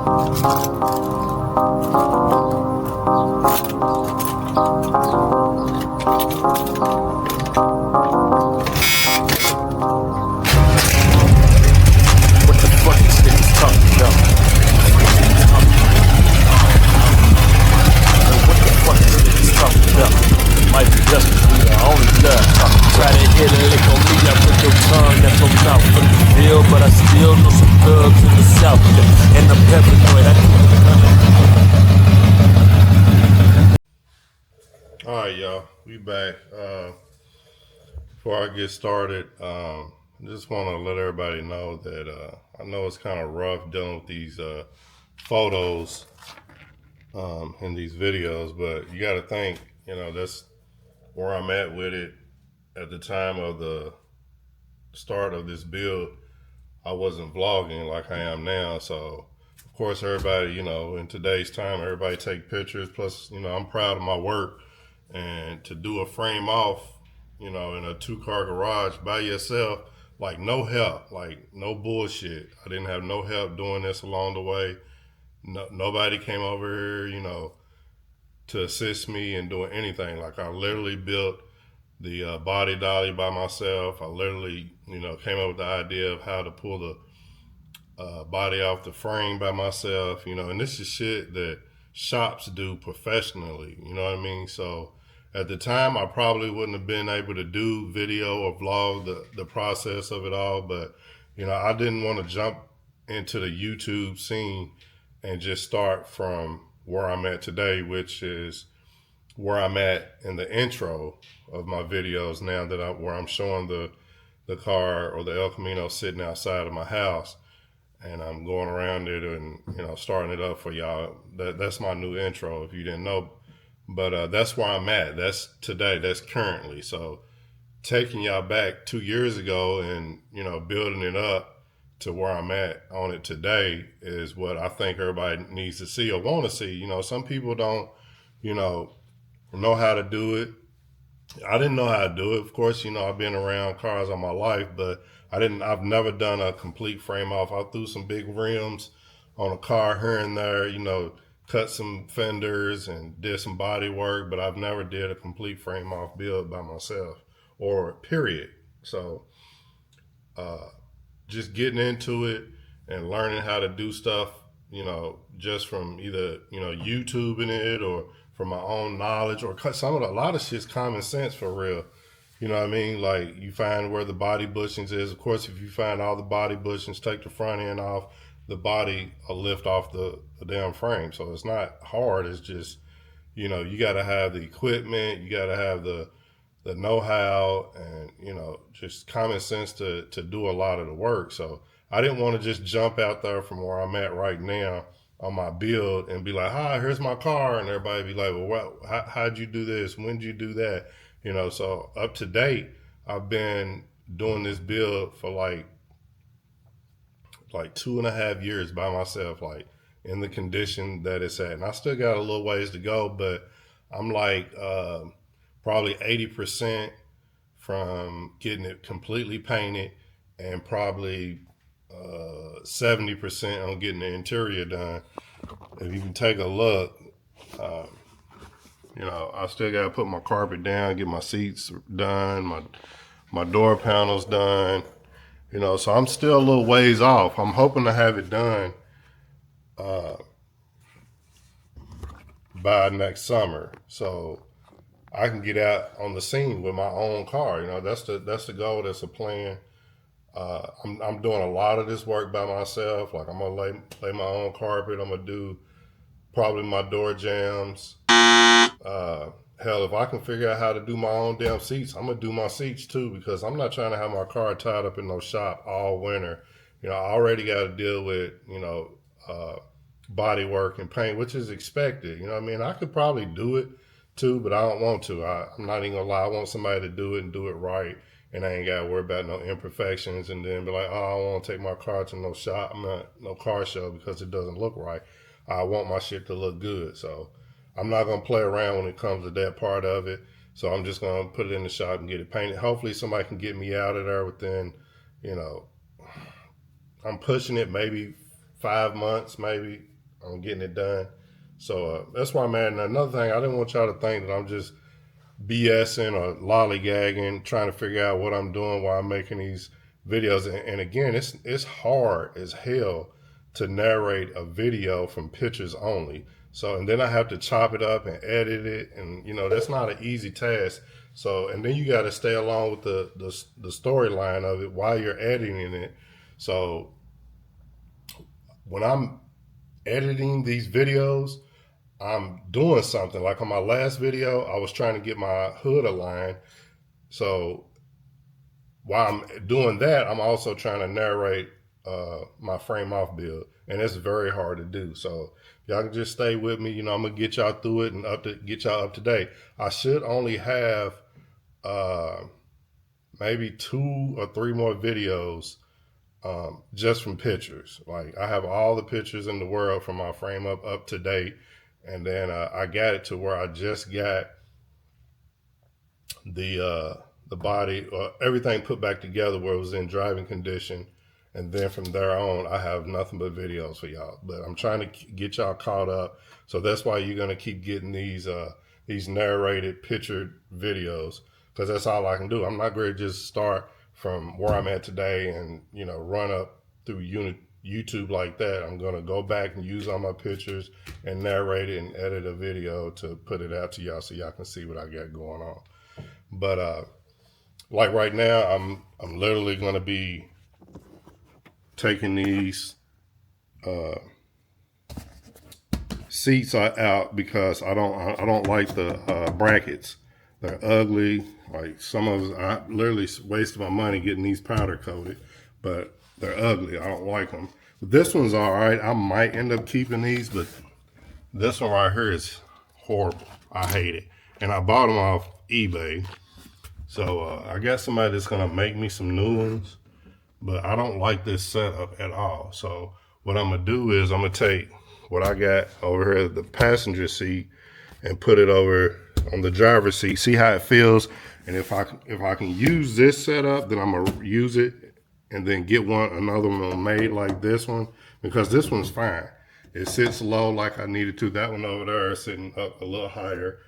What the fuck is niggas talking about? What the fuck is niggas talking about? Might be just be the only love. Try to hit a lick on me, I put your tongue that's your mouth for the field, but I still know some thugs in the south. And I'm paranoid, I keep it coming. Alright, y'all, we back. Before I get started, I just want to let everybody know that I know it's kind of rough dealing with these photos in these videos, but you got to think, you know, that's where I'm at with it. At the time of the start of this build, I wasn't vlogging like I am now, so of course everybody, you know, in today's time, everybody take pictures. Plus, you know, I'm proud of my work, and to do a frame off, you know, in a 2-car garage by yourself, like no help, like no bullshit. I didn't have no help doing this along the way. Nobody came over here, you know, to assist me in doing anything. Like I literally built the body dolly by myself. I literally, you know, came up with the idea of how to pull the body off the frame by myself, you know, and this is shit that shops do professionally, you know what I mean? So at the time, I probably wouldn't have been able to do video or vlog the process of it all, but, you know, I didn't want to jump into the YouTube scene and just start from where I'm at today, which is where I'm at in the intro of my videos now, that where I'm showing the car or the El Camino sitting outside of my house, and I'm going around it and, you know, starting it up for y'all. That's my new intro, if you didn't know. But that's where I'm at. That's today. That's currently. So taking y'all back 2 years ago and, you know, building it up to where I'm at on it today is what I think everybody needs to see or want to see. You know, some people don't, you know how to do it. I didn't know how to do it. Of course, you know, I've been around cars all my life, but I've never done a complete frame off. I threw some big rims on a car here and there, you know, cut some fenders and did some body work, but I've never did a complete frame off build by myself, or period. So just getting into it and learning how to do stuff, you know, just from either, you know, YouTubing it or from my own knowledge, or a lot of shit's common sense for real. You know what I mean? Like, you find where the body bushings is. Of course, if you find all the body bushings, take the front end off, the body will lift off the damn frame. So it's not hard. It's just, you know, you got to have the equipment, you got to have the know-how, and, you know, just common sense to do a lot of the work. So I didn't want to just jump out there from where I'm at right now on my build and be like, hi, here's my car, and everybody be like, well, how'd you do this? When'd you do that? You know, so up to date, I've been doing this build for like 2.5 years by myself, like in the condition that it's at. And I still got a little ways to go, but I'm like probably 80% from getting it completely painted, and probably 70% on getting the interior done. If you can take a look, you know, I still got to put my carpet down, get my seats done, my door panels done, you know, so I'm still a little ways off. I'm hoping to have it done by next summer, so I can get out on the scene with my own car. You know, that's the goal. That's the plan. I'm doing a lot of this work by myself. Like, I'm gonna lay my own carpet. I'm gonna do probably my door jams. Hell, if I can figure out how to do my own damn seats, I'm gonna do my seats too, because I'm not trying to have my car tied up in no shop all winter. You know, I already got to deal with, you know, body work and paint, which is expected. You know what I mean? I could probably do it too, but I don't want to. I'm not even gonna lie. I want somebody to do it and do it right, and I ain't gotta worry about no imperfections and then be like, oh, I don't want to take my car to no shop, no car show, because it doesn't look right. I want my shit to look good, so I'm not gonna play around when it comes to that part of it. So I'm just gonna put it in the shop and get it painted. Hopefully somebody can get me out of there within, you know, I'm pushing it maybe 5 months, maybe on getting it done. So that's why I'm at. And another thing, I didn't want y'all to think that I'm just BSing or lollygagging, trying to figure out what I'm doing while I'm making these videos. And again, it's hard as hell to narrate a video from pictures only. So, and then I have to chop it up and edit it. And, you know, that's not an easy task. So, and then you got to stay along with the storyline of it while you're editing it. So when I'm editing these videos, I'm doing something. Like on my last video, I was trying to get my hood aligned. So while I'm doing that, I'm also trying to narrate my frame off build, and it's very hard to do. So y'all can just stay with me. You know, I'm gonna get y'all through it and get y'all up to date. I should only have maybe 2 or 3 more videos just from pictures. Like I have all the pictures in the world from my frame up to date, and then I got it to where I just got the body, everything put back together where it was in driving condition. And then from there on, I have nothing but videos for y'all. But I'm trying to get y'all caught up. So that's why you're gonna keep getting these narrated, pictured videos, because that's all I can do. I'm not going to just start from where I'm at today and, you know, run up through YouTube like that. I'm gonna go back and use all my pictures and narrate it and edit a video to put it out to y'all so y'all can see what I got going on. But like right now, I'm literally gonna be taking these seats out because I don't like the brackets. They're ugly. Like some of us, I literally wasted my money getting these powder coated, but they're ugly. I don't like them. But this one's all right. I might end up keeping these, but this one right here is horrible. I hate it. And I bought them off eBay. So I got somebody that's gonna make me some new ones, but I don't like this setup at all. So what I'm gonna do is I'm gonna take what I got over here, the passenger seat, and put it over on the driver's seat. See how it feels. And if I can use this setup, then I'm gonna use it, and then get another one made like this one, because this one's fine. It sits low like I needed to. That one over there is sitting up a little higher.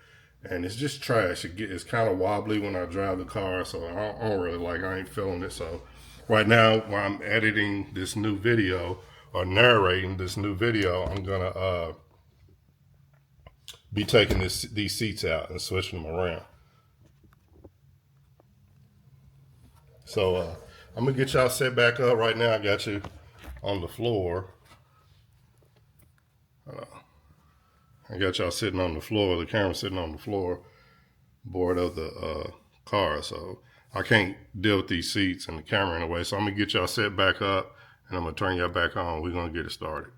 And it's just trash. It's kind of wobbly when I drive the car, so I don't really like. I ain't feeling it. So right now, while I'm editing this new video or narrating this new video, I'm gonna be taking these seats out and switching them around. So I'm gonna get y'all set back up. Right now, I got you on the floor. I got y'all sitting on the floor, the camera sitting on the floor board of the car. So I can't deal with these seats and the camera in the way. So I'm gonna get y'all set back up and I'm gonna turn y'all back on. We're gonna get it started.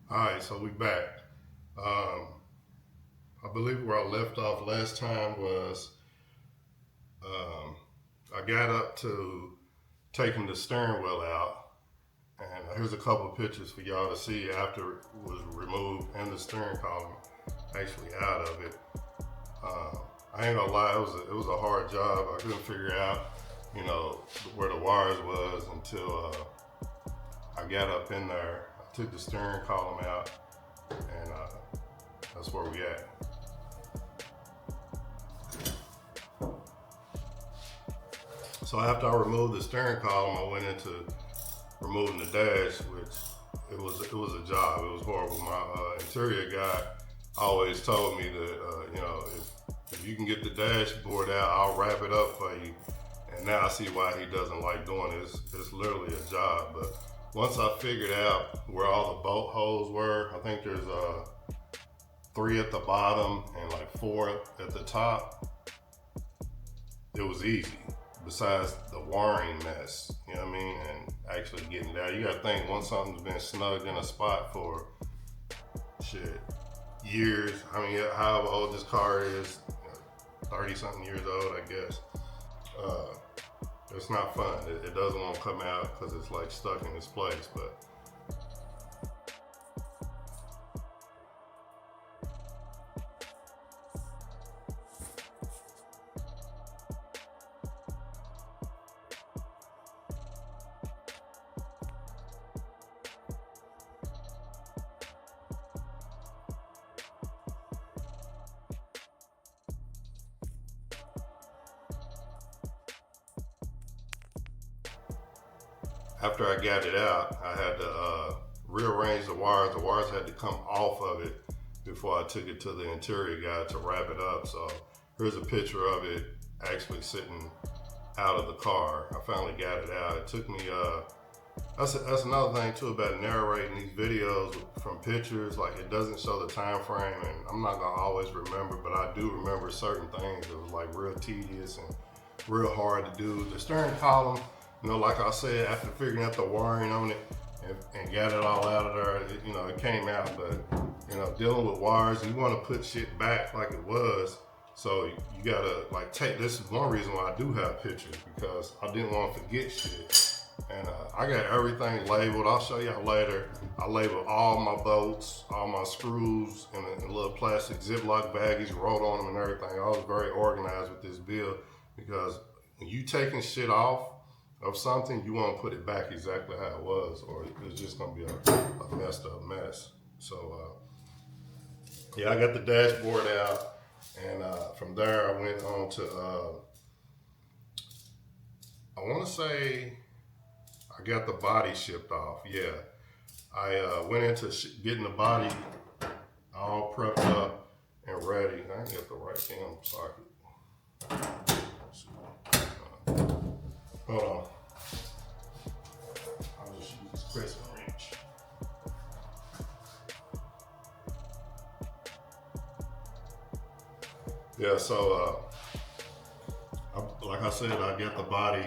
All right, so we back. I believe where I left off last time was I got up to taking the steering wheel out. And here's a couple of pictures for y'all to see after it was removed and the steering column actually out of it. I ain't gonna lie, it was a hard job. I couldn't figure out, you know, where the wires was until I got up in there. I took the steering column out, and that's where we at. So after I removed the steering column, I went into removing the dash, which it was a job. It was horrible. My interior guy always told me that you know, if you can get the dashboard out, I'll wrap it up for you. And now I see why he doesn't like doing it. It's literally a job. But once I figured out where all the bolt holes were, I think there's 3 at the bottom and like 4 at the top. It was easy. Besides the wiring mess, you know what I mean, and actually getting down. You gotta think, once something's been snugged in a spot for years, I mean, however old this car is, 30 something years old, I guess. It's not fun. It doesn't want to come out because it's like stuck in its place, but after I got it out, I had to rearrange the wires. The wires had to come off of it before I took it to the interior guy to wrap it up. So here's a picture of it actually sitting out of the car. I finally got it out. It took me, that's another thing too about narrating these videos from pictures. Like, it doesn't show the time frame, and I'm not gonna always remember, but I do remember certain things that was like real tedious and real hard to do. The steering column, you know, like I said, after figuring out the wiring on it and got it all out of there, you know, it came out. But, you know, dealing with wires, you want to put shit back like it was. So you gotta like take, this is one reason why I do have pictures, because I didn't want to forget shit. And I got everything labeled. I'll show y'all later. I labeled all my bolts, all my screws in a little plastic Ziploc baggies, wrote on them and everything. I was very organized with this build, because when you taking shit off of something, you want to put it back exactly how it was, or it's just gonna be a messed up mess. So yeah, I got the dashboard out. And from there, I went on to, I want to say I got the body shipped off. Yeah, I went into getting the body all prepped up and ready. I didn't get the right damn socket. Hold on. I'll just use this crescent wrench. Yeah, so like I said, I got the body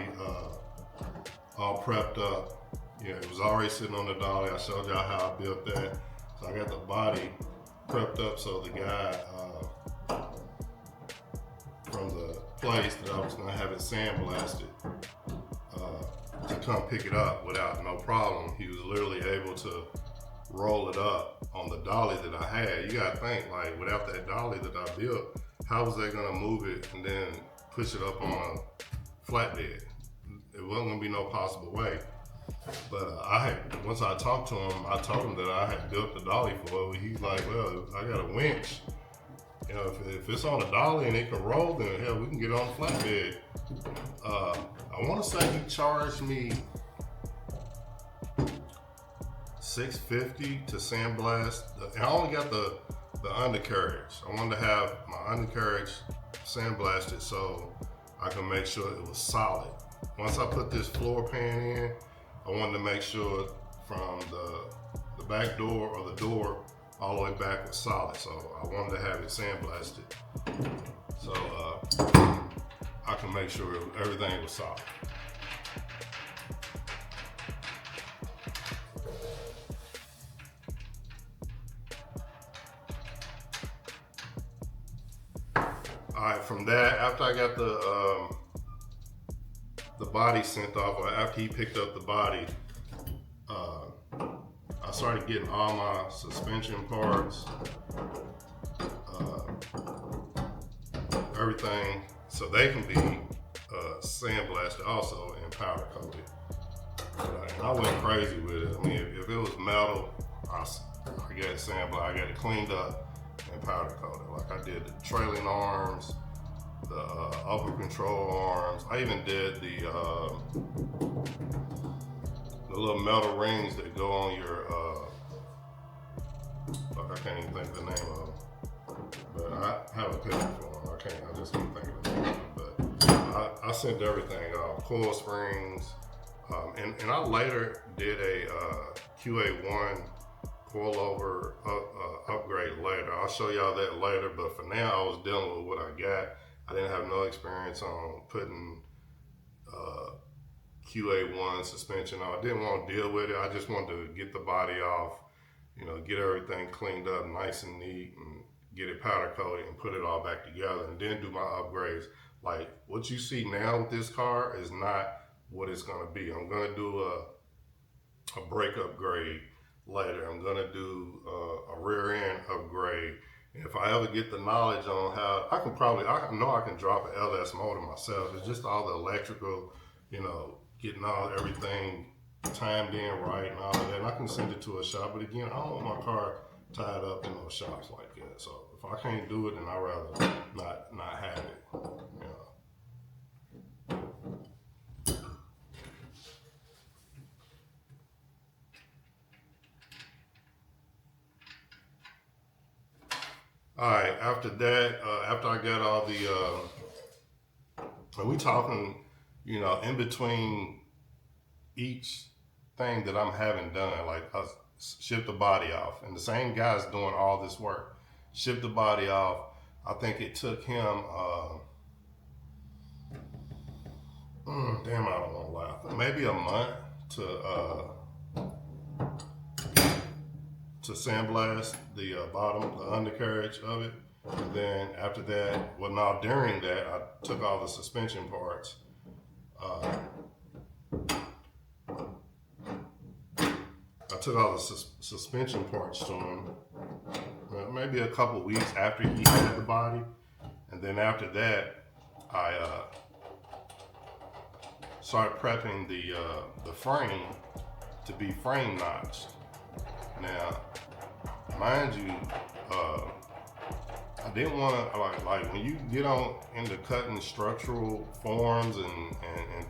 all prepped up. Yeah, it was already sitting on the dolly. I showed y'all how I built that. So I got the body prepped up so the guy from the place that I was gonna have it sandblasted to come pick it up without no problem. He was literally able to roll it up on the dolly that I had. You gotta think, like, without that dolly that I built, how was they gonna move it and then push it up on a flatbed? It wasn't gonna be no possible way. But once I talked to him, I told him that I had built the dolly for it. He's like, well, I got a winch. You know, if it's on a dolly and it can roll, then hell, we can get on the flatbed. I wanna say he charged me $650 to sandblast. And I only got the undercarriage. I wanted to have my undercarriage sandblasted so I can make sure it was solid. Once I put this floor pan in, I wanted to make sure from the back door or the door all the way back was solid. So I wanted to have it sandblasted so I can make sure everything was solid. All right, from that, after I got the body sent off, or after he picked up the body, I started getting all my suspension parts, everything, so they can be sandblasted also and powder coated. And I went crazy with it. I mean, if it was metal, I got it sandblasted, I got it cleaned up and powder coated. Like, I did the trailing arms, the upper control arms. I even did the little metal rings that go on your, I can't even think of the name of them. But I have a picture for them. I just can't think of the name of them. But I sent everything off, coil springs. And I later did a QA1 coilover upgrade later. I'll show y'all that later, but for now I was dealing with what I got. I didn't have no experience on putting QA1 suspension on. I didn't want to deal with it. I just wanted to get the body off, you know, get everything cleaned up nice and neat and get it powder coated and put it all back together and then do my upgrades. Like, what you see now with this car is not what it's gonna be. I'm gonna do a brake upgrade later. I'm gonna do a rear end upgrade. And if I ever get the knowledge on how, I know I can drop an LS motor myself. It's just all the electrical, you know, getting everything timed in right and all of that. And I can send it to a shop. But again, I don't want my car tied up in those shops like that. So if I can't do it, then I'd rather not have it. You know. All right, after that, after I got all the, and we talking, in between each thing that I'm having done, like ship the body off, and the same guy's doing all this work. Ship the body off. I think it took him, damn, I don't want to lie, maybe a month to sandblast the bottom, the undercarriage of it. And then after that, well, now during that, I took all the suspension parts. I took all the suspension parts to him, maybe a couple weeks after he had the body. And then after that, I started prepping the frame to be frame notched. Now, mind you, I didn't want to, like when you get on into cutting structural forms and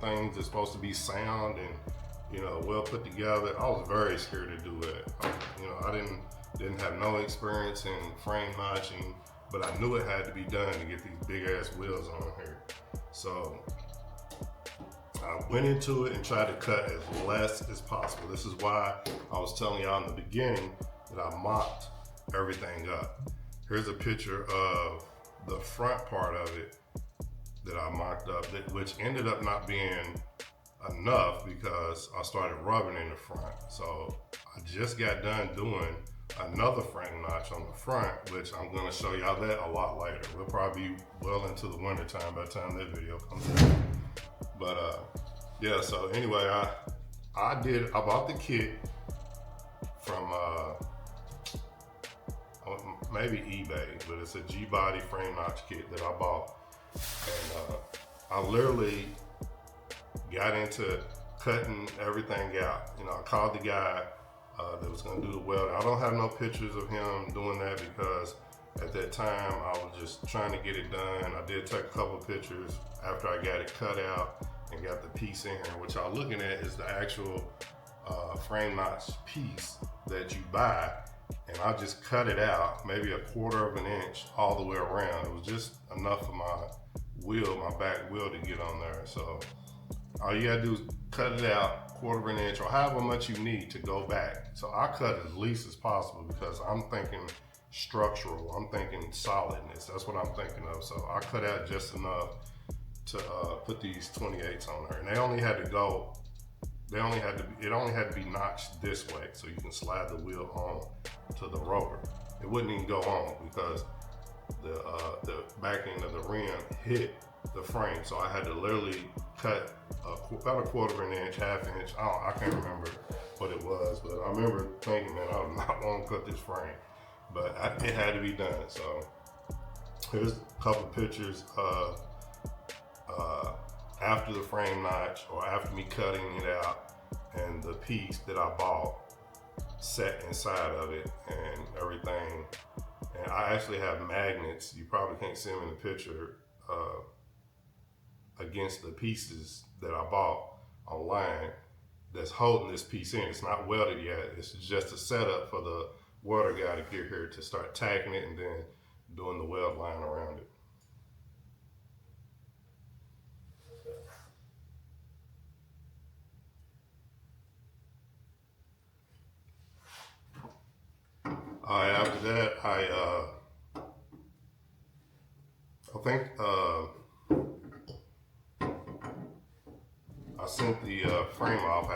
things that's supposed to be sound and, well put together, I was very scared to do that. I didn't have no experience in frame notching, but I knew it had to be done to get these big ass wheels on here. So I went into it and tried to cut as less as possible. This is why I was telling y'all in the beginning that I mocked everything up. Here's a picture of the front part of it that I mocked up, which ended up not being enough because I started rubbing in the front. So I just got done doing another frame notch on the front, which I'm gonna show y'all that a lot later. We'll probably be well into the winter time by the time that video comes out. But yeah, so anyway, I bought the kit from maybe eBay, but it's a gbody frame notch kit that I bought. And I literally got into cutting everything out. I called the guy that was gonna do the welding. I don't have no pictures of him doing that because at that time I was just trying to get it done. I did take a couple of pictures after I got it cut out and got the piece in here. What y'all looking at is the actual frame notch piece that you buy, and I just cut it out maybe 1/4 of an inch all the way around. It was just enough for my wheel, my back wheel, to get on there. So all you gotta do is cut it out 1/4 of an inch or however much you need to go back. So I cut as least as possible because I'm thinking structural, I'm thinking solidness. That's what I'm thinking of. So I cut out just enough to put these 28s on there, and it only had to be notched this way so you can slide the wheel on to the rotor. It wouldn't even go on because the back end of the rim hit the frame, so I had to literally cut about 1/4 of an inch, 1/2 inch. I can't remember what it was, but I remember thinking, man, I do not want to cut this frame, but it had to be done. So here's a couple pictures after the frame notch, or after me cutting it out, and the piece that I bought set inside of it and everything. And I actually have magnets, you probably can't see them in the picture, against the pieces that I bought online that's holding this piece in. It's not welded yet. It's just a setup for the welder guy to get here to start tacking it and then doing the weld line around it. All right, after that, I think I sent the frame off.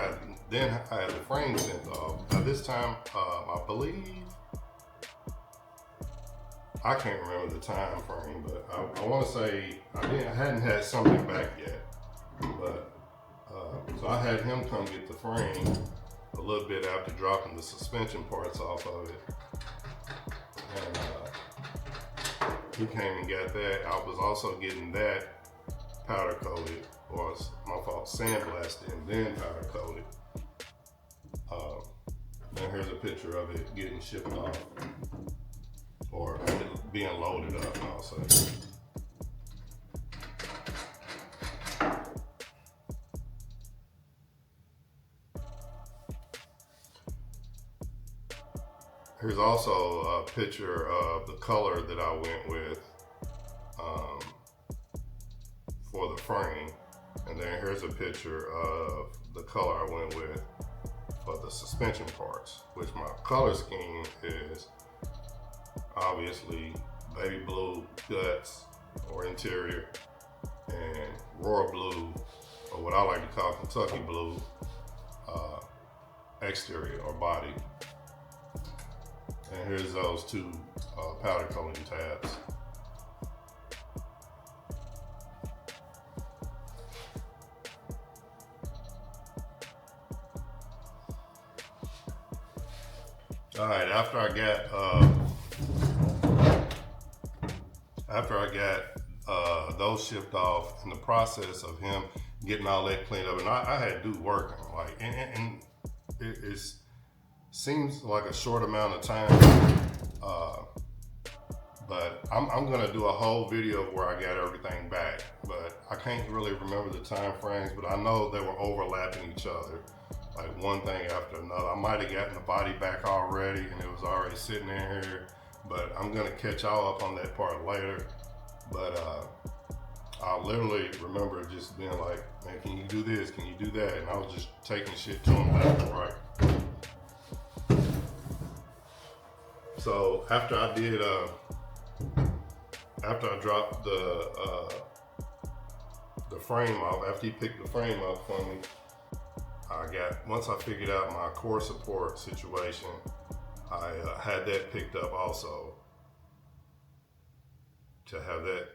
Then I had the frame sent off. Now this time, I believe, I can't remember the time frame, but I want to say I hadn't had something back yet. But so I had him come get the frame a little bit after dropping the suspension parts off of it. And he came and got that. I was also getting that powder coated, or it's my fault, sandblasted and then powder coated. And here's a picture of it getting shipped off, or being loaded up, I'll say. Here's also a picture of the color that I went with for the frame. And then here's a picture of the color I went with for the suspension parts, which my color scheme is obviously baby blue guts or interior, and royal blue, or what I like to call Kentucky blue, exterior or body. And here's those two powder coating tabs. All right, after I got those shipped off, in the process of him getting all that cleaned up, and I had to do work, like, and it seems like a short amount of time, but I'm gonna do a whole video where I got everything back, but I can't really remember the time frames, but I know they were overlapping each other, like one thing after another. I might have gotten the body back already and it was already sitting in here, but I'm gonna catch y'all up on that part later. But I literally remember just being like, man, can you do this? Can you do that? And I was just taking shit to him left and right. So after I dropped the frame off, after he picked the frame up for me, once I figured out my core support situation, I had that picked up also, to have that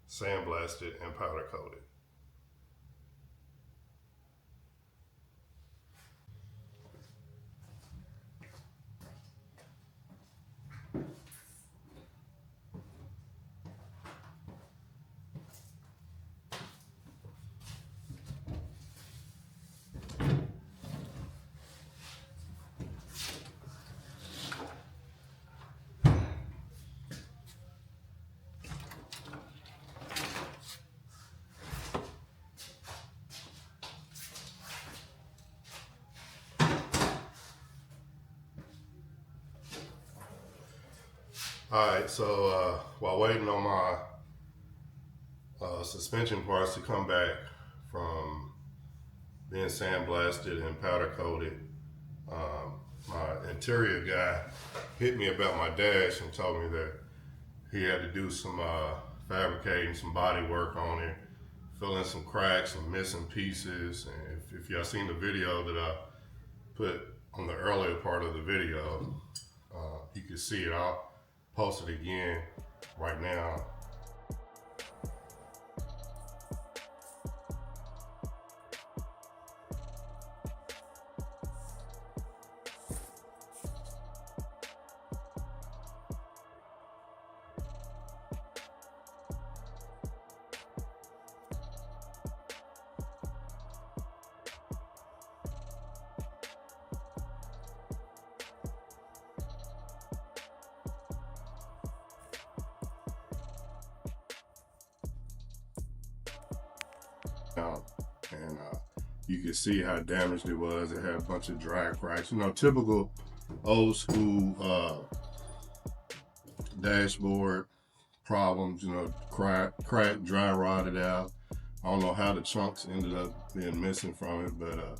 sandblasted and powder coated. All right, so while waiting on my suspension parts to come back from being sandblasted and powder coated, my interior guy hit me about my dash and told me that he had to do some fabricating, some body work on it, fill in some cracks and missing pieces. And if y'all seen the video that I put on the earlier part of the video, you can see it. I'll post it again right now. And you can see how damaged it was. It had a bunch of drag cracks, you know, typical old school dashboard problems, you know, cracked, dry rotted out. I don't know how the chunks ended up being missing from it, but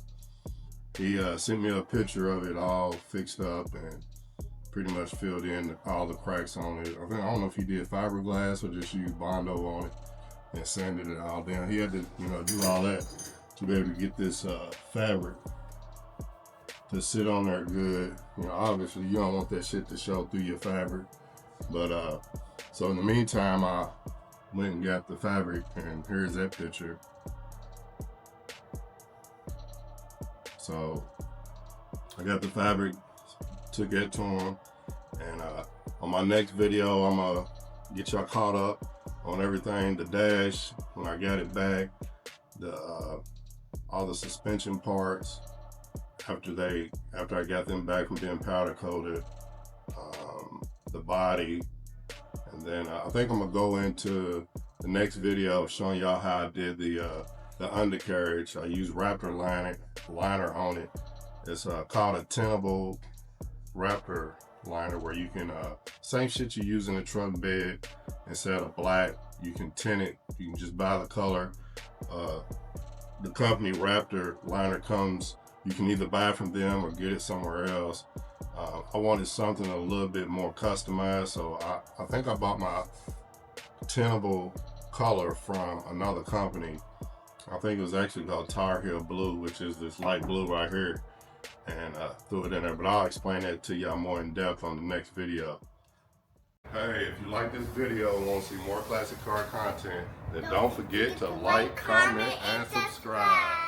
he sent me a picture of it all fixed up and pretty much filled in all the cracks on it. I don't know if he did fiberglass or just used Bondo on it and sanded it all down. He had to, you know, do all that to be able to get this fabric to sit on there good. You know, obviously you don't want that shit to show through your fabric. But so in the meantime, I went and got the fabric, and here's that picture. So I got the fabric, took that to him, and on my next video, I'm gonna get y'all caught up on everything, the dash, when I got it back, all the suspension parts, after I got them back from being powder coated, the body, and then I think I'm gonna go into the next video showing y'all how I did the undercarriage. I used Raptor liner on it. It's called a tenable Raptor liner where you can, same shit you use in a truck bed. Instead of black, you can tint it. You can just buy the color. The company Raptor liner comes, you can either buy it from them or get it somewhere else. I wanted something a little bit more customized, so I think I bought my tintable color from another company. I think it was actually called Tar Heel Blue, which is this light blue right here, and threw it in there, but I'll explain that to y'all more in depth on the next video. Hey, if you like this video and want to see more classic car content, then don't forget to like, comment, and subscribe.